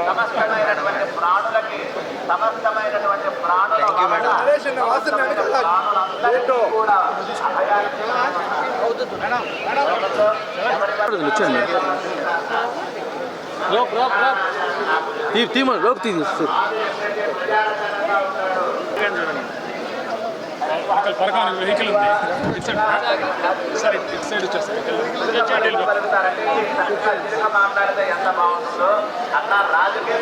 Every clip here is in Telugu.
సమస్తమైనటువంటి ప్రాణులకి సమస్తమైనటువంటి వెహికల్ ఉంది సైడ్ మాట్లాడితే ఎంత బాగుంటుందో అన్న రాజకీయ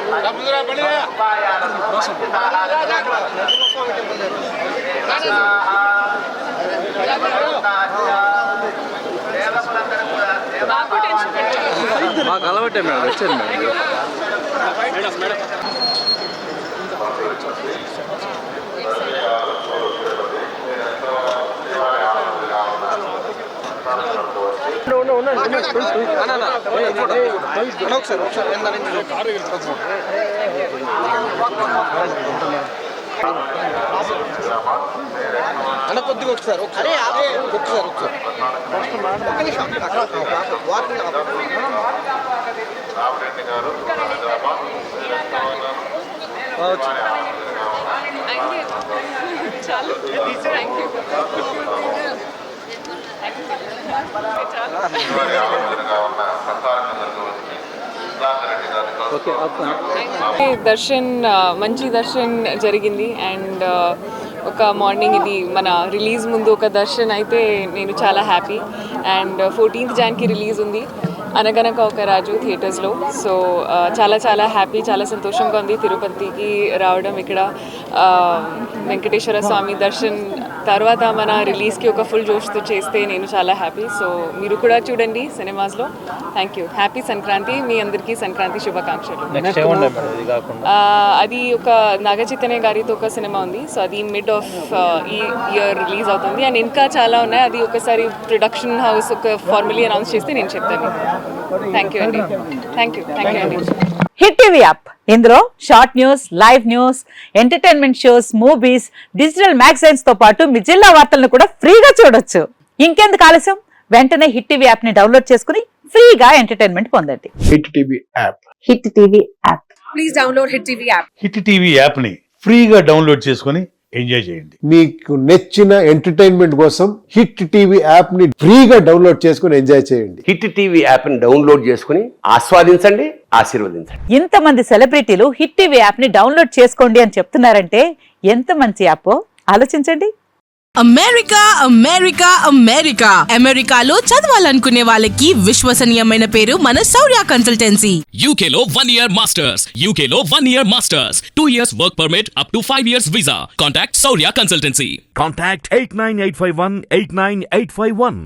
మాకు అలవాటే మేడం వచ్చారు మేడం అన్న కొద్దిగా ఒకసారి దర్శన్ మంచి దర్శన్ జరిగింది అండ్ ఒక మార్నింగ్ ఇది మన రిలీజ్ ముందు ఒక దర్శన్ అయితే నేను చాలా happy and 14th January release ఉంది అనగనక ఒక రాజు థియేటర్స్లో. సో చాలా చాలా హ్యాపీ, చాలా సంతోషంగా ఉంది తిరుపతికి రావడం. ఇక్కడ వెంకటేశ్వర స్వామి దర్శన్ తర్వాత మన రిలీజ్కి ఒక ఫుల్ జోష్తో చేస్తే నేను చాలా హ్యాపీ. సో మీరు కూడా చూడండి సినిమాస్లో. Thank you. హ్యాపీ సంక్రాంతి. మీ అందరికీ సంక్రాంతి శుభాకాంక్షలు. అది ఒక నాగచైతన్య గారితో ఒక సినిమా ఉంది. సో అది మిడ్ ఆఫ్ ఈ ఇయర్ రిలీజ్ అవుతుంది అండ్ ఇంకా చాలా ఉన్నాయి. అది ఒకసారి ప్రొడక్షన్ హౌస్ ఒక ఫార్మలీ అనౌన్స్ చేస్తే నేను చెప్తాను. థ్యాంక్ యూ అండి. థ్యాంక్ యూ అండి. హిట్ టీవీ యాప్, ఇందులో short news, live news, entertainment shows, movies, digital magazines తో పాటు మీ జిల్లా వార్తలను కూడా ఫ్రీగా చూడొచ్చు. ఇంకెందుకు ఆలస్యం, వెంటనే హిట్ టీవీ యాప్ ని డౌన్లోడ్ చేసుకుని ఫ్రీగా ఎంటర్టైన్మెంట్ పొందండి. Hit TV app, hit TV app, please download hit TV app. Hit TV app ని ఫ్రీగా డౌన్లోడ్ చేసుకుని ఎంజాయ్ చేయండి. మీకు నచ్చిన ఎంటర్టైన్మెంట్ కోసం హిట్ టీవీ యాప్ ని ఫ్రీగా డౌన్లోడ్ చేసుకుని ఎంజాయ్ చేయండి. హిట్ టీవీ యాప్ ని డౌన్లోడ్ చేసుకుని ఆస్వాదించండి, ఆశీర్వదించండి. ఇంతమంది సెలబ్రిటీలు హిట్ టీవీ యాప్ ని డౌన్లోడ్ చేసుకోండి అని చెప్తున్నారంటే ఎంత మంచి యాప్ ఆలోచించండి. అమెరికా అమెరికా అమెరికా అమెరికాలో చదవాలనుకునే వాళ్ళకి విశ్వసనీయమైన పేరు మన శౌర్య కన్సల్టెన్సీ. యూకేలో 1 year మాస్టర్స్, యూకేలో 1 year masters, 2 years work permit up to 5 years visa. Contact Shaurya consultancy. Contact 89851 89851.